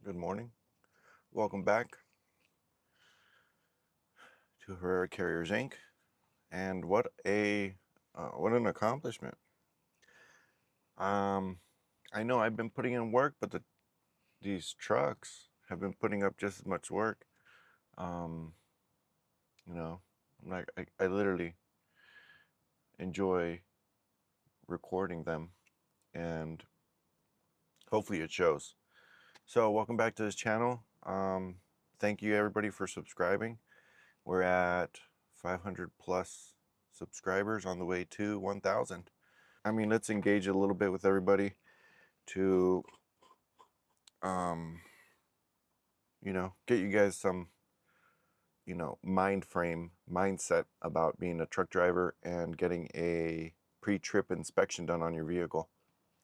Good morning. Welcome back to Herrera Carriers Inc. And what an accomplishment. I know I've been putting in work, but these trucks have been putting up just as much work. Um, you know, I literally enjoy recording them, and hopefully it shows. So welcome back to this channel. Thank you everybody for subscribing. We're at 500 plus subscribers, on the way to 1,000. I mean, let's engage a little bit with everybody to, um, get you guys some, mindset about being a truck driver and getting a pre-trip inspection done on your vehicle.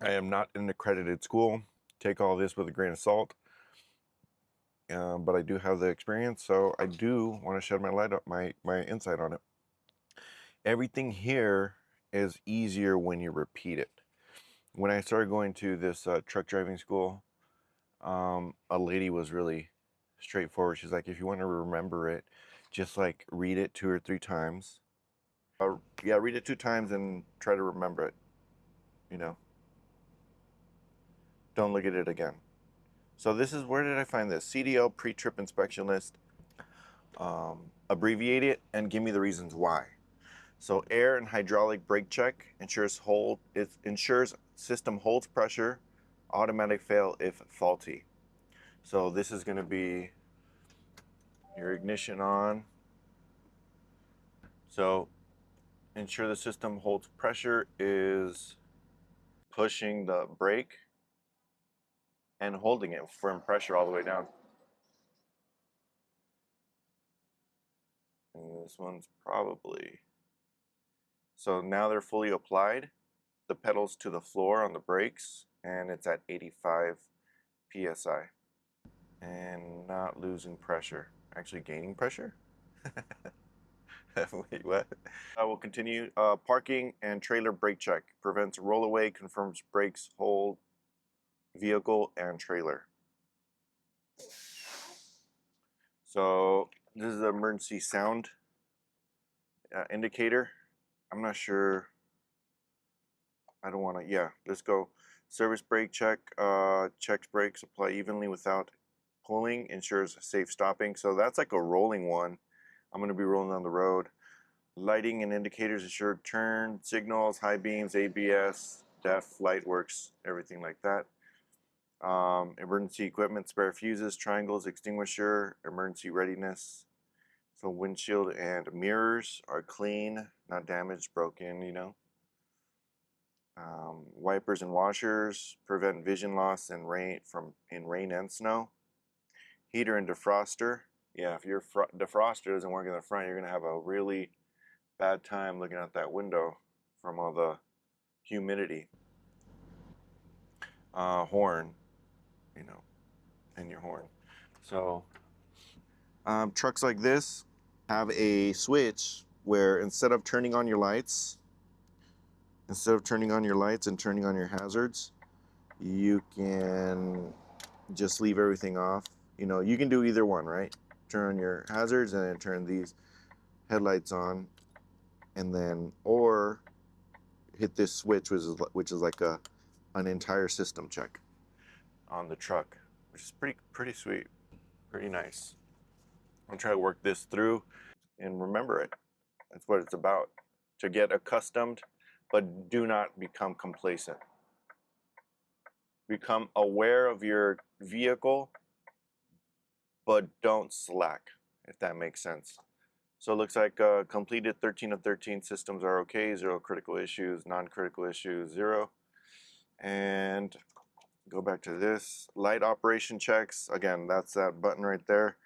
I am not in an accredited school. Take all this with a grain of salt. But I do have the experience, so I do want to shed my light up, my insight on it. Everything here is easier when you repeat it. When I started going to this truck driving school, a lady was really straightforward. She's like, if you want to remember it, just like read it 2 or 3 times. Yeah, read it 2 times and try to remember it. You know, don't look at it again. So this is, where did I find this? CDL pre-trip inspection list. Abbreviate it and give me the reasons why. So air and hydraulic brake check ensures system holds pressure, automatic fail if faulty. So this is going to be your ignition on. So ensure the system holds pressure is pushing the brake and holding it firm pressure all the way down. And this one's probably, so now they're fully applied. The pedals to the floor on the brakes, and it's at 85 psi. And not losing pressure, actually gaining pressure. Wait, what? I will continue. Parking and trailer brake check prevents rollaway, confirms brakes hold vehicle and trailer. So this is the emergency sound indicator. I'm not sure. I don't want to. Yeah, let's go. Service brake check. Checks brakes apply evenly without pulling. Ensures safe stopping. So that's like a rolling one. I'm going to be rolling down the road. Lighting and indicators ensure turn signals, high beams, ABS, DEF, light works, everything like that. Emergency equipment, spare fuses, triangles, extinguisher, emergency readiness. So windshield and mirrors are clean, not damaged, broken. Wipers and washers prevent vision loss in rain and snow. Heater and defroster. Yeah, if your defroster doesn't work in the front, you're gonna have a really bad time looking out that window from all the humidity. Horn, and your horn. So trucks like this have a switch where instead of turning on your lights, and turning on your hazards, you can just leave everything off. You can do either one, right? Turn on your hazards and then turn these headlights on, and then, or hit this switch, which is like an entire system check on the truck, which is pretty sweet, pretty nice. I'll try to work this through and remember it. That's what it's about. To get accustomed, but do not become complacent. Become aware of your vehicle, but don't slack, if that makes sense. So it looks like completed 13 of 13 systems are okay, 0 critical issues, non-critical issues, 0. And go back to this. Light operation checks, again, that's that button right there.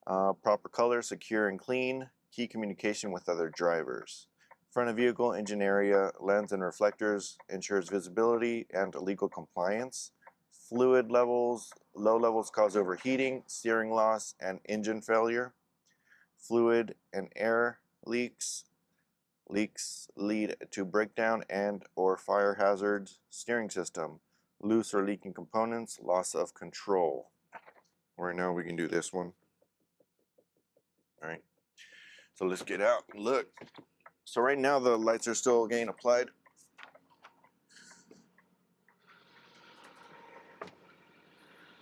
Proper color, secure and clean. Key communication with other drivers. Front of vehicle, engine area, lens and reflectors ensures visibility and legal compliance. Fluid levels, low levels cause overheating, steering loss, and engine failure. Fluid and air leaks lead to breakdown and or fire hazards. Steering system, loose or leaking components, loss of control. Right now we can do this one. All right. So let's get out and look. So right now the lights are still getting applied.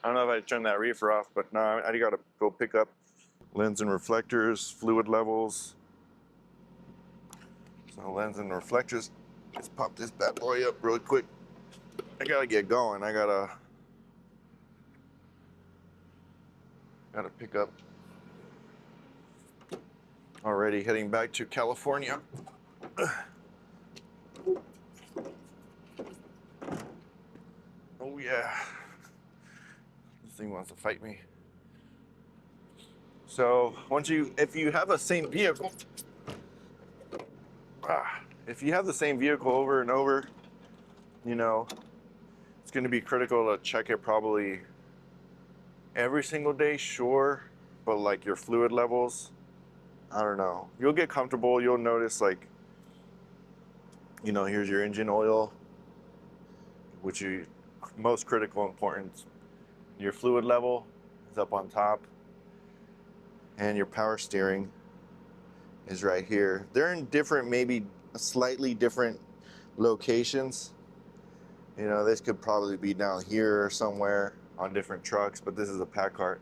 I don't know if I turned that reefer off, but no, I gotta go pick up lens and reflectors, fluid levels. So lens and reflectors. Let's pop this bad boy up real quick. I gotta get going. I gotta pick up. Already heading back to California. Oh yeah. This thing wants to fight me. So if you have a same vehicle, if you have the same vehicle over and over, you know, it's going to be critical to check it probably every single day, sure, but like your fluid levels, I don't know. You'll get comfortable. You'll notice, like, you know, here's your engine oil, which is most critical importance. Your fluid level is up on top, and your power steering is right here. They're in different, maybe slightly different locations. You know, this could probably be down here or somewhere on different trucks, but this is a Packard.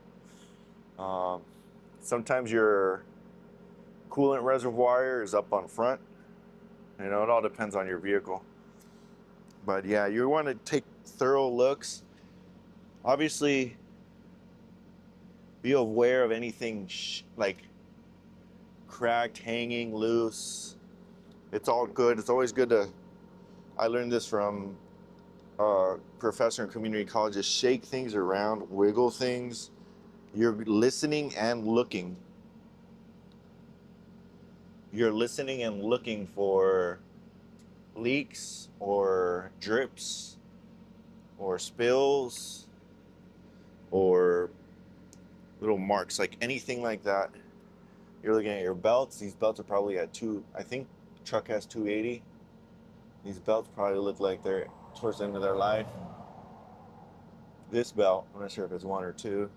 Sometimes your coolant reservoir is up on front. You know, it all depends on your vehicle. But yeah, you want to take thorough looks. Obviously, be aware of anything like cracked, hanging, loose. It's all good. It's always good to, I learned this from a professor in community colleges, shake things around, wiggle things. You're listening and looking. You're listening and looking for leaks or drips or spills or little marks, like anything like that. You're looking at your belts. These belts are probably at I think the truck has 280. These belts probably look like they're towards the end of their life. This belt, I'm not sure if it's one or two.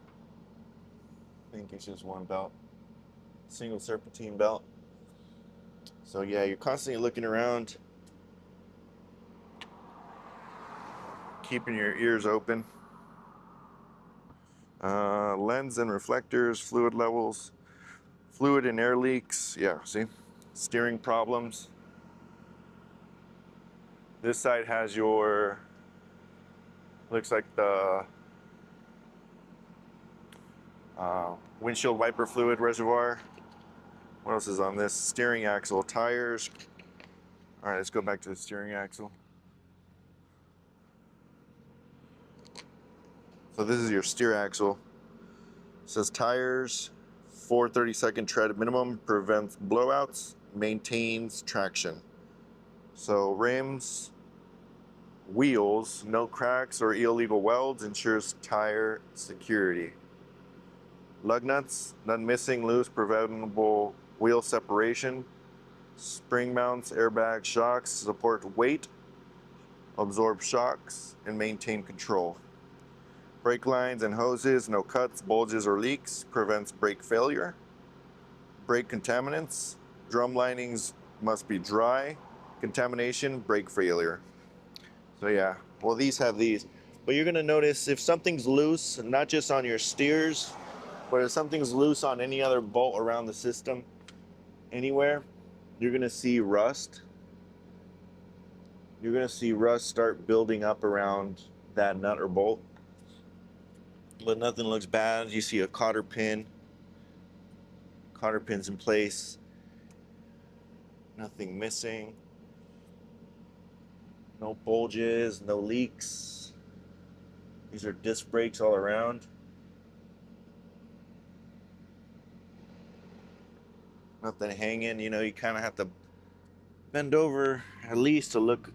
I think it's just one belt. Single serpentine belt. So yeah, you're constantly looking around, keeping your ears open. Lens and reflectors, fluid levels, fluid and air leaks. Yeah, see? Steering problems. This side has your, looks like the windshield wiper fluid reservoir. What else is on this? Steering axle, tires. All right, let's go back to the steering axle. So this is your steer axle. It says tires, 4/32 tread minimum, prevents blowouts, maintains traction. So rims, wheels, no cracks or illegal welds, ensures tire security. Lug nuts, none missing, loose, preventable wheel separation. Spring mounts, airbag, shocks, support weight, absorb shocks, and maintain control. Brake lines and hoses, no cuts, bulges, or leaks, prevents brake failure. Brake contaminants, drum linings must be dry. Contamination, brake failure. So yeah, well, these have these. But you're gonna notice if something's loose, not just on your steers, but if something's loose on any other bolt around the system, anywhere, you're gonna see rust. You're gonna see rust start building up around that nut or bolt. But nothing looks bad. You see a cotter pin. Cotter pin's in place. Nothing missing. No bulges, no leaks. These are disc brakes all around. Nothing hanging. You know, you kind of have to bend over at least to look,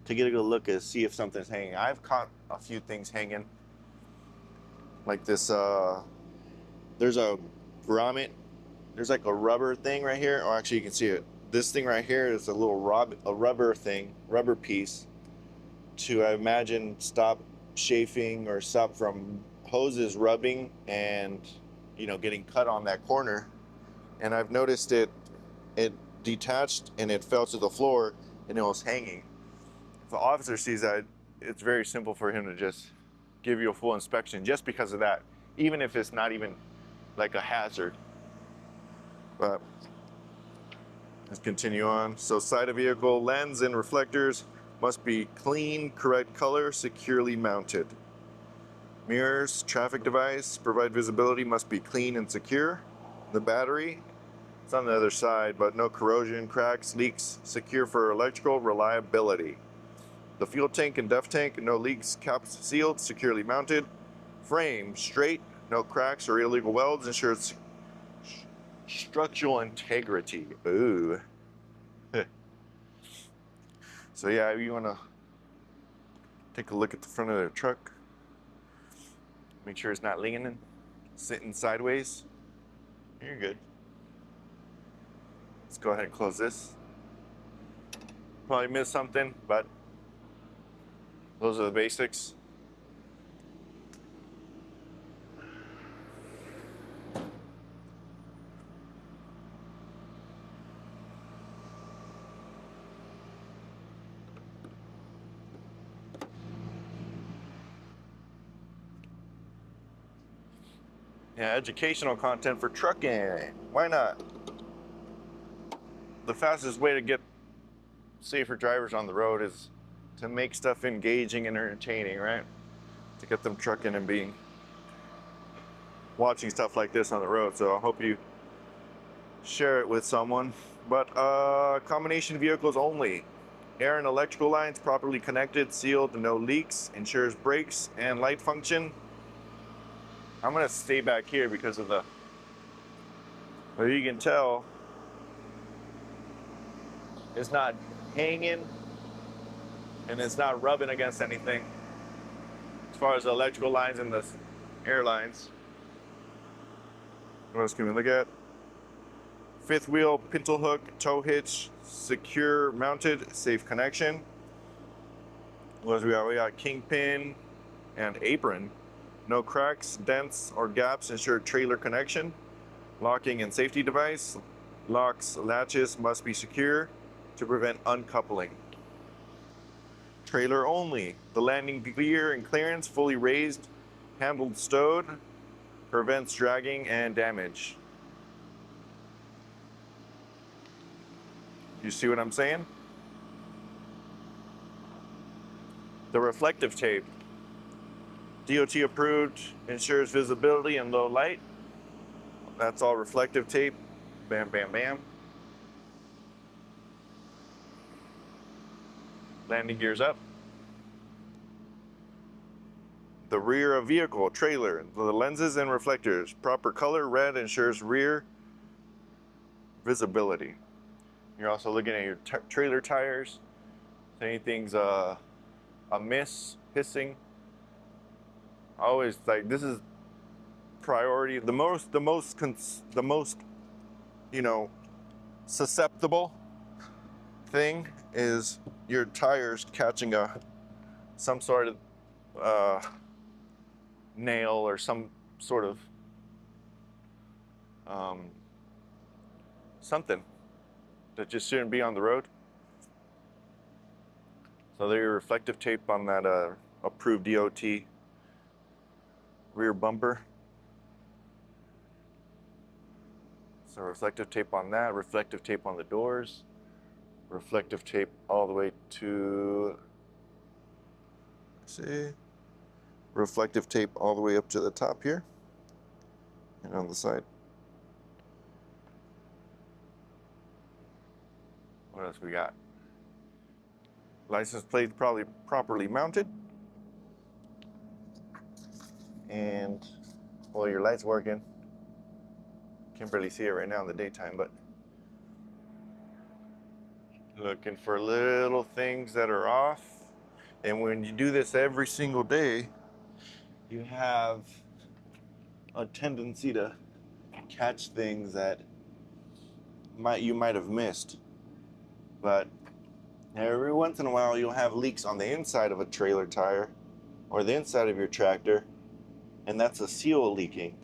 to get a good look and see if something's hanging. I've caught a few things hanging. Like this, there's a grommet. There's like a rubber thing right here. Oh, actually, you can see it. This thing right here is a little rubber thing, rubber piece to, I imagine, stop chafing or stuff from hoses rubbing and, you know, getting cut on that corner. And I've noticed it detached and it fell to the floor and it was hanging. If the officer sees that, it's very simple for him to just give you a full inspection just because of that, even if it's not even like a hazard. But let's continue on. So side of vehicle, lens and reflectors must be clean, correct color, securely mounted. Mirrors, traffic device, provide visibility, must be clean and secure. The battery, it's on the other side, but no corrosion, cracks, leaks, secure for electrical reliability. The fuel tank and DEF tank, no leaks, caps sealed, securely mounted. Frame, straight, no cracks or illegal welds, ensures structural integrity. Ooh. So yeah, you wanna take a look at the front of the truck. Make sure it's not leaning, sitting sideways. You're good. Let's go ahead and close this. Probably missed something, but those are the basics. Yeah, educational content for trucking. Why not? The fastest way to get safer drivers on the road is to make stuff engaging and entertaining, right? To get them trucking and watching stuff like this on the road. So I hope you share it with someone. But combination vehicles only. Air and electrical lines properly connected, sealed, no leaks, ensures brakes and light function. I'm gonna stay back here because of well, you can tell it's not hanging and it's not rubbing against anything as far as the electrical lines and the air lines. What else can we look at? Fifth wheel, pintle hook, tow hitch, secure mounted, safe connection. What else we got? We got kingpin and apron. No cracks, dents, or gaps ensure trailer connection. Locking and safety device. Locks, latches must be secure to prevent uncoupling. Trailer only. The landing gear and clearance fully raised, handled stowed, prevents dragging and damage. You see what I'm saying? The reflective tape. DOT approved, ensures visibility in low light. That's all reflective tape. Bam, bam, bam. Landing gears up. The rear of vehicle, trailer, the lenses and reflectors. Proper color, red ensures rear visibility. You're also looking at your trailer tires. If anything's amiss, hissing. Always like this is priority. The most you know susceptible thing is your tires catching some sort of nail or some sort of something that just shouldn't be on the road. So there's your reflective tape on that approved DOT rear bumper. So reflective tape on that, reflective tape on the doors, reflective tape all the way to, let's see, reflective tape all the way up to the top here and on the side. What else we got? License plate probably properly mounted. And, well, your light's working. Can't barely see it right now in the daytime, but looking for little things that are off. And when you do this every single day, you have a tendency to catch things that you might have missed. But every once in a while, you'll have leaks on the inside of a trailer tire or the inside of your tractor, and that's a seal leaking.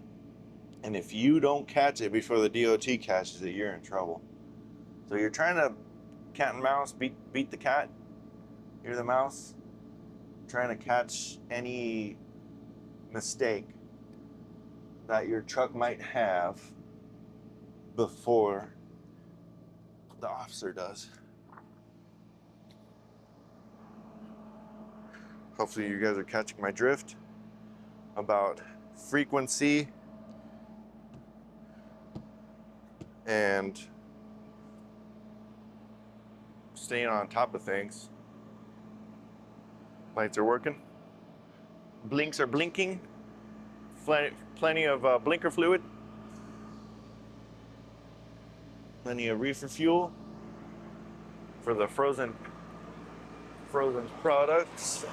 And if you don't catch it before the DOT catches it, you're in trouble. So you're trying to cat and mouse, beat the cat. You're the mouse, trying to catch any mistake that your truck might have before the officer does. Hopefully you guys are catching my drift about frequency and staying on top of things. Lights are working. Blinks are blinking. Plenty of blinker fluid. Plenty of reefer fuel for the frozen products.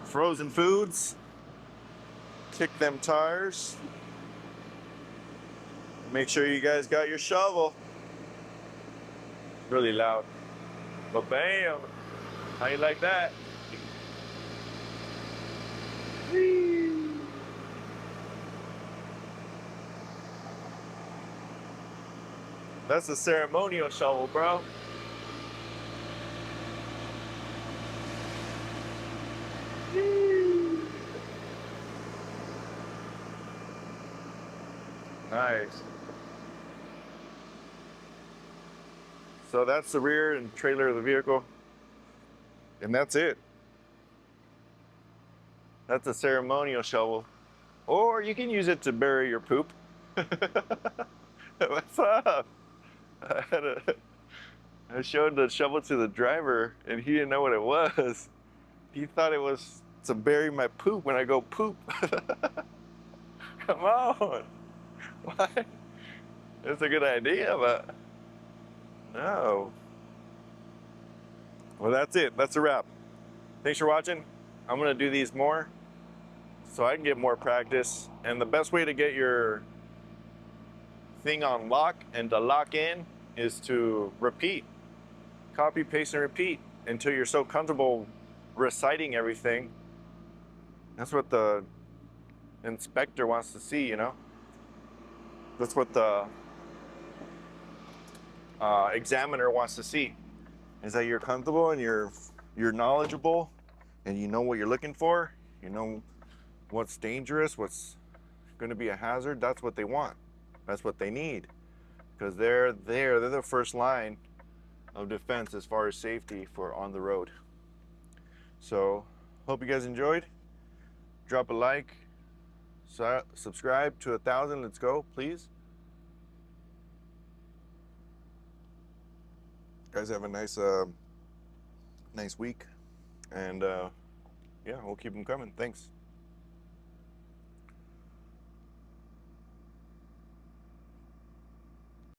Frozen foods. Kick them tires. Make sure you guys got your shovel. Really loud. But bam! How you like that? That's a ceremonial shovel, bro. Nice. So that's the rear and trailer of the vehicle. And that's it. That's a ceremonial shovel. Or you can use it to bury your poop. What's up? I showed the shovel to the driver and he didn't know what it was. He thought it was to bury my poop when I go poop. Come on. Why? It's a good idea, but no. Well, that's it. That's a wrap. Thanks for watching. I'm gonna do these more so I can get more practice. And the best way to get your thing on lock and to lock in is to repeat. Copy, paste, and repeat until you're so comfortable reciting everything. That's what the inspector wants to see, you know? That's what the examiner wants to see, is that you're comfortable and you're knowledgeable and you know what you're looking for. You know what's dangerous, what's going to be a hazard. That's what they want. That's what they need, because they're the first line of defense as far as safety for on the road. So hope you guys enjoyed. Drop a like, subscribe to 1,000. Let's go, please. Guys, have a nice week, and yeah, we'll keep them coming. Thanks.